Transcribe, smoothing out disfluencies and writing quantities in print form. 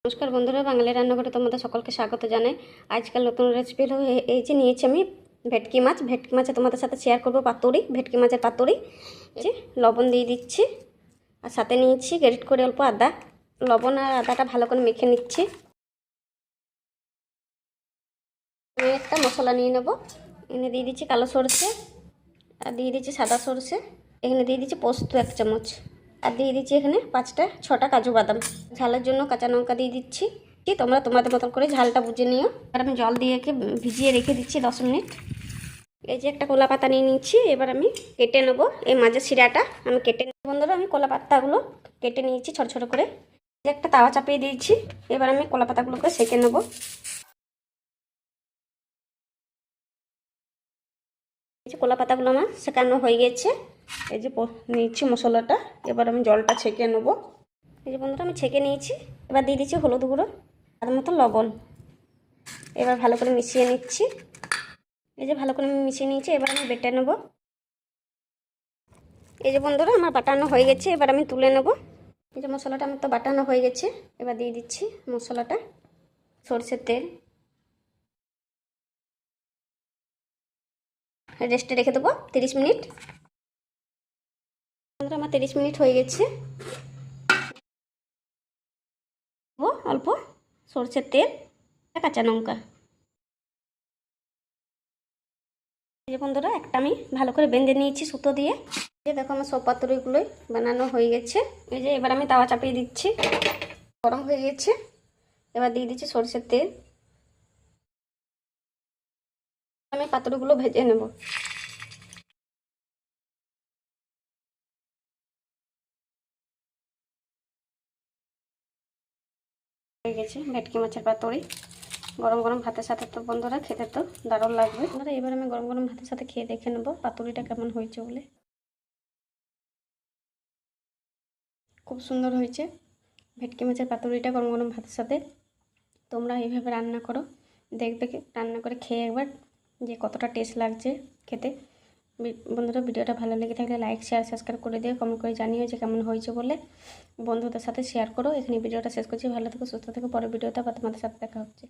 নমস্কার বন্ধুরা, বাঙালি রান্নাঘরে তোমাদের সকলকে স্বাগত জানাই। আজকাল নতুন রেসিপি হলো এই যে নিয়েছি আমি ভেটকি মাছে তোমাদের সাথে শেয়ার করব পাতুরি, ভেটকি মাছের পাতুরি। এই যে লবণ দিয়ে দিচ্ছি, আর সাথে নিয়েছি গ্রেট করে অল্প আদা। লবণ আর আদাটা ভালো করে মেখে নিচ্ছি। আমি একটা মশলা নিয়ে নেব। এখানে দিয়ে দিচ্ছি কালো সরষে, আর দিয়ে দিচ্ছি সাদা সরষে। এখানে দিয়ে দিচ্ছি পোস্ত 1 চামচ, আর দিয়ে দিচ্ছি এখানে 5টা কাজু বাদাম। ঝালের জন্য কাঁচা লঙ্কা দিয়ে দিচ্ছি। তোমরা তোমাদের মতন করে ঝালটা বুঝে নিও। আর আমি জল দিয়ে ভিজিয়ে রেখে দিচ্ছি 10 মিনিট। এই যে একটা কলা পাতা নিয়ে নিচ্ছি, এবার আমি কেটে নেবো এই মাছের শিরাটা। আমি কেটে নেব বন্ধুরা। আমি কলা পাতাগুলো কেটে নিয়েছি ছোট ছোট করে। একটা তাওয়া চাপিয়ে দিয়েছি, এবার আমি কলা পাতাগুলোকে সেঁকে নেবো। এই যে কলা পাতাগুলো আমার সেঁকানো হয়ে গেছে। এই যে নিচ্ছি মশলাটা, এবার আমি জলটা ছেঁকে নেবো। এই যে বন্ধুরা আমি ছেঁকে নিয়েছি। এবার দিয়ে দিচ্ছি হলুদ গুঁড়ো, আর মতো লবণ। এবার ভালো করে মিশিয়ে নিচ্ছি। এই যে ভালো করে আমি মিশিয়ে নিয়েছি, এবার আমি বেটে নেব। এই যে বন্ধুরা আমার বাটানো হয়ে গেছে, এবার আমি তুলে নেব। এই যে মশলাটা আমার তো বাটানো হয়ে গেছে, এবার দিয়ে দিচ্ছি মশলাটা। সরষের তেল রেস্টে রেখে দেবো 30 মিনিট। বন্ধুরা আমার 30 মিনিট হয়ে গেছে। অল্প সরষের তেল, কাঁচা লঙ্কা। এই যে বন্ধুরা একটা আমি ভালো করে বেঁধে নিয়েছি সুতো দিয়ে। এই যে দেখো আমার সব পাতুরিগুলোই বানানো হয়ে গেছে। এই যে এবার আমি তাওয়া চাপিয়ে দিচ্ছি, গরম হয়ে গেছে। এবার দিয়ে দিচ্ছি সরষের তেল। আমি পাতুরিগুলো ভেজে নেব। হয়ে গেছে ভেটকি মাছের পাতুরি। গরম গরম ভাতের সাথে তো বন্ধুরা খেতে তো দারুণ লাগবে। বন্ধুরা এবার আমি গরম গরম ভাতের সাথে খেয়ে দেখে নেবো পাতুরিটা কেমন হয়েছে বলে। খুব সুন্দর হয়েছে ভেটকি মাছের পাতুরিটা গরম গরম ভাতের সাথে। তোমরা এইভাবে রান্না করো, দেখবে রান্না করে খেয়ে একবার যে কতটা টেস্ট লাগছে খেতে। বন্ধুরা ভিডিওটা ভালো লেগে থাকলে লাইক শেয়ার সাবস্ক্রাইব করে দিও, কমেন্ট করে জানিও যে কেমন হয়েছে বলে। বন্ধুদের সাথে শেয়ার করো। এখানে ভিডিওটা শেষ করছি। ভালো থেকো, সুস্থ থেকো। পরের ভিডিওতে আবার তোমাদের সাথে দেখা হচ্ছে।